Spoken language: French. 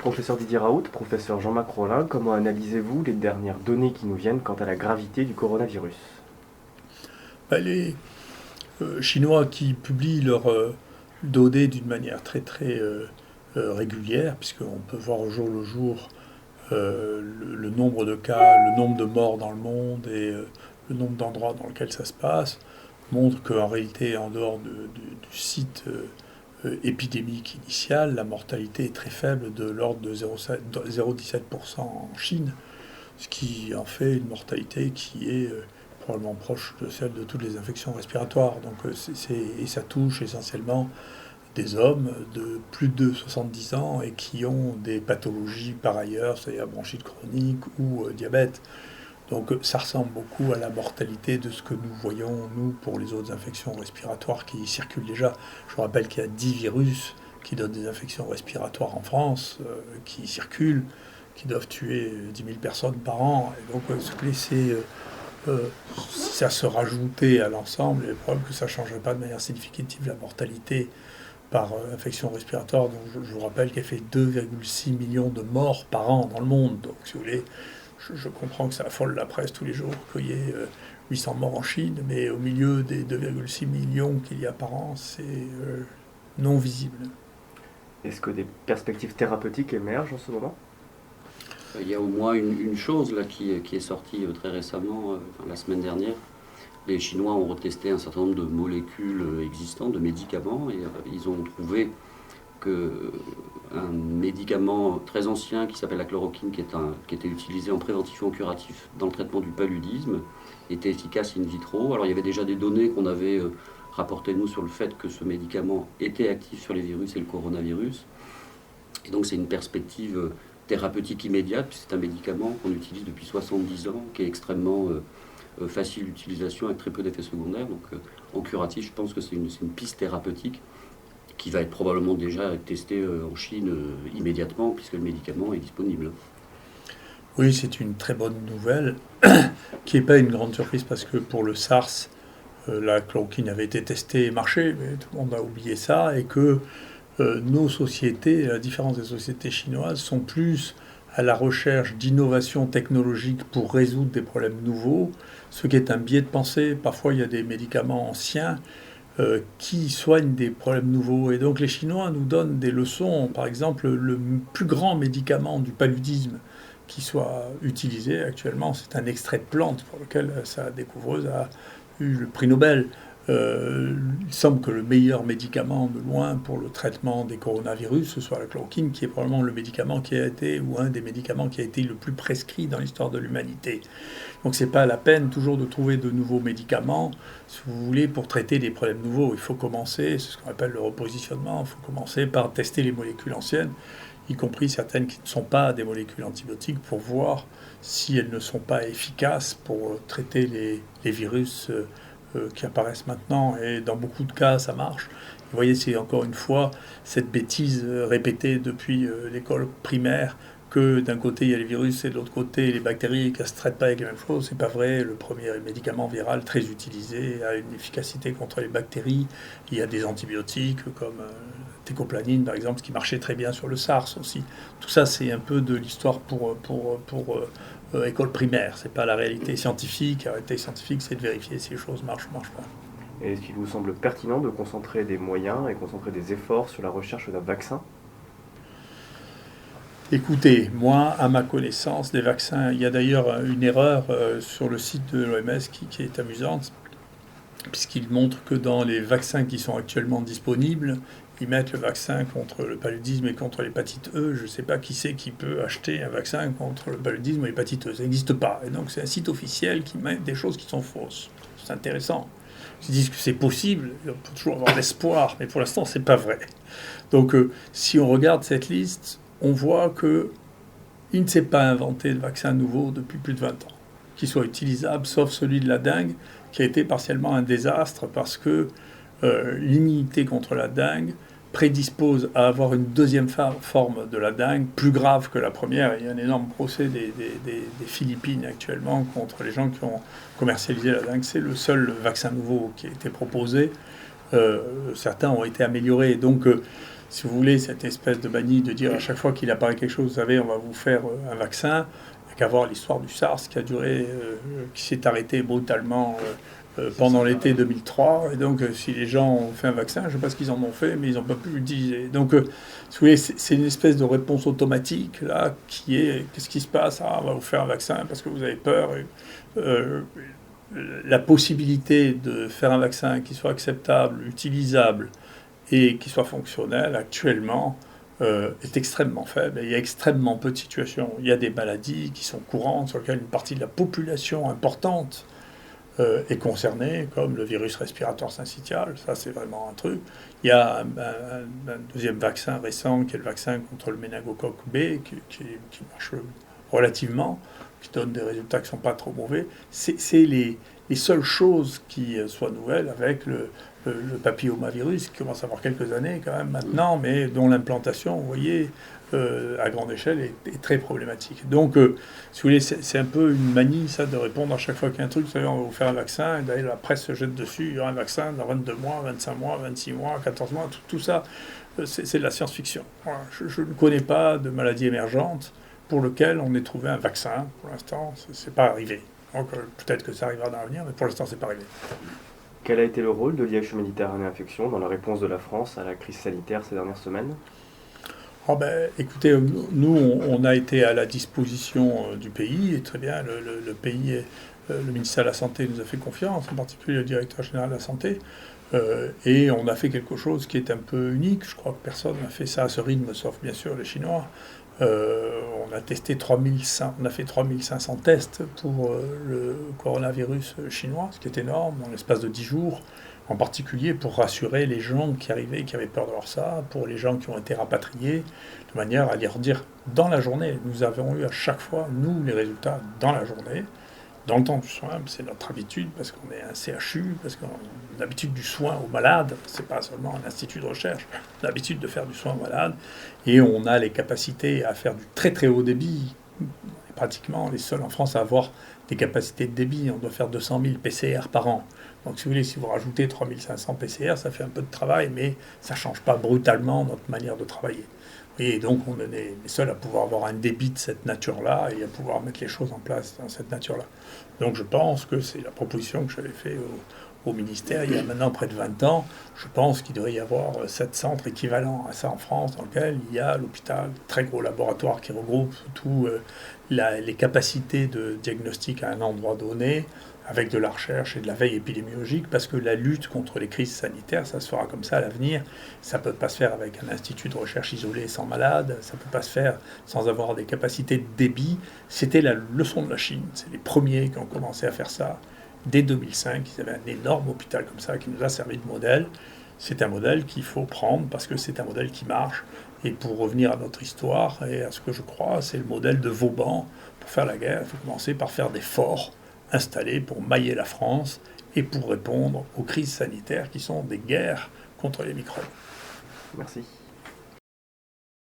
Professeur Didier Raoult, professeur Jean-Marc Rollin, comment analysez-vous les dernières données qui nous viennent quant à la gravité du coronavirus? Les Chinois qui publient leurs données d'une manière très régulière, puisqu'on peut voir au jour le jour le nombre de cas, le nombre de morts dans le monde et le nombre d'endroits dans lesquels ça se passe, montrent qu'en réalité, en dehors du site épidémique initial, la mortalité est très faible, de l'ordre de 0,17% en Chine, ce qui en fait une mortalité qui est probablement proche de celle de toutes les infections respiratoires. Donc, et ça touche essentiellement des hommes de plus de 70 ans et qui ont des pathologies par ailleurs, c'est-à-dire bronchite chronique ou diabète. Donc ça ressemble beaucoup à la mortalité de ce que nous voyons, nous, pour les autres infections respiratoires qui circulent déjà. Je vous rappelle qu'il y a 10 virus qui donnent des infections respiratoires en France, qui circulent, qui doivent tuer 10 000 personnes par an. Et donc si ça se rajoutait à l'ensemble, il est probable que ça ne changerait pas de manière significative la mortalité par infection respiratoire. Donc je vous rappelle qu'elle fait 2,6 millions de morts par an dans le monde. Donc si vous voulez, je comprends que ça affole la presse tous les jours qu'il y ait 800 morts en Chine, mais au milieu des 2,6 millions qu'il y a par an, c'est non visible. Est-ce que des perspectives thérapeutiques émergent en ce moment? Il y a au moins une chose là, qui est sortie très récemment, la semaine dernière. Les Chinois ont retesté un certain nombre de molécules existantes, de médicaments, et ils ont trouvé qu'un médicament très ancien qui s'appelle la chloroquine, qui était utilisé en préventif ou en curatif dans le traitement du paludisme, était efficace in vitro. Alors il y avait déjà des données qu'on avait rapportées nous sur le fait que ce médicament était actif sur les virus et le coronavirus. Et donc c'est une perspective thérapeutique immédiate, puisque c'est un médicament qu'on utilise depuis 70 ans, qui est extrêmement facile d'utilisation avec très peu d'effets secondaires. Donc en curatif, je pense que c'est une piste thérapeutique qui va être probablement déjà testée en Chine immédiatement, puisque le médicament est disponible. Oui, c'est une très bonne nouvelle, qui n'est pas une grande surprise, parce que pour le SARS, la chloroquine avait été testée et marché, mais tout le monde a oublié ça, et que nos sociétés, à la différence des sociétés chinoises, sont plus à la recherche d'innovations technologiques pour résoudre des problèmes nouveaux, ce qui est un biais de pensée. Parfois, il y a des médicaments anciens qui soignent des problèmes nouveaux. Et donc les Chinois nous donnent des leçons. Par exemple, le plus grand médicament du paludisme qui soit utilisé actuellement, c'est un extrait de plante pour lequel sa découvreuse a eu le prix Nobel. Il semble que le meilleur médicament de loin pour le traitement des coronavirus, ce soit la chloroquine, qui est probablement le médicament qui a été, ou un des médicaments qui a été le plus prescrit dans l'histoire de l'humanité. Donc c'est pas la peine toujours de trouver de nouveaux médicaments, si vous voulez, pour traiter des problèmes nouveaux. Il faut commencer, c'est ce qu'on appelle le repositionnement, il faut commencer par tester les molécules anciennes, y compris certaines qui ne sont pas des molécules antibiotiques, pour voir si elles ne sont pas efficaces pour traiter les virus qui apparaissent maintenant, et dans beaucoup de cas ça marche. Vous voyez, c'est encore une fois cette bêtise répétée depuis l'école primaire, que d'un côté il y a les virus et de l'autre côté les bactéries, qu'elles ne se traitent pas avec la même chose. C'est pas vrai. Le premier médicament viral très utilisé a une efficacité contre les bactéries. Il y a des antibiotiques comme técoplanine par exemple, qui marchait très bien sur le SARS aussi. Tout ça, c'est un peu de l'histoire pour école primaire. C'est pas la réalité scientifique. La réalité scientifique, c'est de vérifier si les choses marchent ou marchent pas. Et est-ce qu'il vous semble pertinent de concentrer des moyens et concentrer des efforts sur la recherche d'un vaccin? Écoutez, moi, à ma connaissance, des vaccins, il y a d'ailleurs une erreur sur le site de l'OMS qui est amusante, puisqu'il montre que dans les vaccins qui sont actuellement disponibles, ils mettent le vaccin contre le paludisme et contre l'hépatite E. Je ne sais pas qui c'est qui peut acheter un vaccin contre le paludisme ou l'hépatite E. Ça n'existe pas. Et donc c'est un site officiel qui met des choses qui sont fausses. C'est intéressant. Ils disent que c'est possible, on peut toujours avoir l'espoir, mais pour l'instant, c'est pas vrai. Donc si on regarde cette liste, on voit qu'il ne s'est pas inventé de vaccin nouveau depuis plus de 20 ans, qui soit utilisable, sauf celui de la dengue, qui a été partiellement un désastre parce que l'immunité contre la dengue prédispose à avoir une deuxième forme de la dengue, plus grave que la première. Il y a un énorme procès des Philippines actuellement contre les gens qui ont commercialisé la dengue. C'est le seul vaccin nouveau qui a été proposé. Certains ont été améliorés. Donc, si vous voulez, cette espèce de manie de dire à chaque fois qu'il apparaît quelque chose, vous savez, on va vous faire un vaccin, qu'à voir l'histoire du SARS qui a duré, qui s'est arrêté brutalement pendant l'été 2003. Et donc, si les gens ont fait un vaccin, je ne sais pas ce qu'ils en ont fait, mais ils n'ont pas pu l'utiliser. Donc, si vous voulez, c'est une espèce de réponse automatique, là, qui est, qu'est-ce qui se passe? Ah, on va vous faire un vaccin parce que vous avez peur. La possibilité de faire un vaccin qui soit acceptable, utilisable et qui soit fonctionnel, actuellement, est extrêmement faible. Et il y a extrêmement peu de situations. Il y a des maladies qui sont courantes, sur lesquelles une partie de la population importante est concernée, comme le virus respiratoire syncytial. Ça, c'est vraiment un truc. Il y a un deuxième vaccin récent, qui est le vaccin contre le méningocoque B, qui marche relativement, qui donne des résultats qui ne sont pas trop mauvais. C'est les seules choses qui soient nouvelles avec le papillomavirus, qui commence à avoir quelques années quand même maintenant, mais dont l'implantation, vous voyez, à grande échelle est très problématique. Donc, si vous voulez, c'est un peu une manie, ça, de répondre à chaque fois qu'il y a un truc, vous savez, on va vous faire un vaccin, et d'ailleurs la presse se jette dessus, il y aura un vaccin dans 22 mois, 25 mois, 26 mois, 14 mois, tout ça, c'est de la science-fiction. Voilà. Je ne connais pas de maladie émergente pour lequel on ait trouvé un vaccin. Pour l'instant, c'est pas arrivé. Donc, peut-être que ça arrivera dans l'avenir, mais pour l'instant, c'est pas arrivé. Quel a été le rôle de l'IH Méditerranée Infection dans la réponse de la France à la crise sanitaire ces dernières semaines? Oh ben, écoutez, nous, on a été à la disposition du pays, et très bien, le pays, le ministère de la Santé nous a fait confiance, en particulier le directeur général de la Santé, et on a fait quelque chose qui est un peu unique. Je crois que personne n'a fait ça à ce rythme, sauf bien sûr les Chinois. On a testé on a fait 3500 tests pour le coronavirus chinois, ce qui est énorme, dans l'espace de 10 jours, en particulier pour rassurer les gens qui arrivaient, qui avaient peur d'avoir ça, pour les gens qui ont été rapatriés, de manière à leur dire dans la journée. Nous avons eu à chaque fois, nous, les résultats dans la journée, dans le temps du soin. C'est notre habitude, parce qu'on est un CHU, parce qu'on a l'habitude du soin aux malades, c'est pas seulement un institut de recherche, on a l'habitude de faire du soin aux malades, et on a les capacités à faire du très très haut débit. On est pratiquement les seuls en France à avoir des capacités de débit. On doit faire 200 000 PCR par an. Donc si vous voulez, si vous rajoutez 3500 PCR, ça fait un peu de travail, mais ça ne change pas brutalement notre manière de travailler. Et donc on est les seuls à pouvoir avoir un débit de cette nature-là et à pouvoir mettre les choses en place dans cette nature-là. Donc je pense que c'est la proposition que j'avais faite au ministère il y a maintenant près de 20 ans. Je pense qu'il devrait y avoir 7 centres équivalents à ça en France, dans lesquels il y a l'hôpital, très gros laboratoire qui regroupe toutes les capacités de diagnostic à un endroit donné, avec de la recherche et de la veille épidémiologique, parce que la lutte contre les crises sanitaires, ça se fera comme ça à l'avenir. Ça ne peut pas se faire avec un institut de recherche isolé sans malade, ça ne peut pas se faire sans avoir des capacités de débit. C'était la leçon de la Chine, c'est les premiers qui ont commencé à faire ça. Dès 2005, ils avaient un énorme hôpital comme ça qui nous a servi de modèle. C'est un modèle qu'il faut prendre parce que c'est un modèle qui marche. Et pour revenir à notre histoire et à ce que je crois, c'est le modèle de Vauban. Pour faire la guerre, il faut commencer par faire des forts installés pour mailler la France et pour répondre aux crises sanitaires qui sont des guerres contre les microbes. Merci.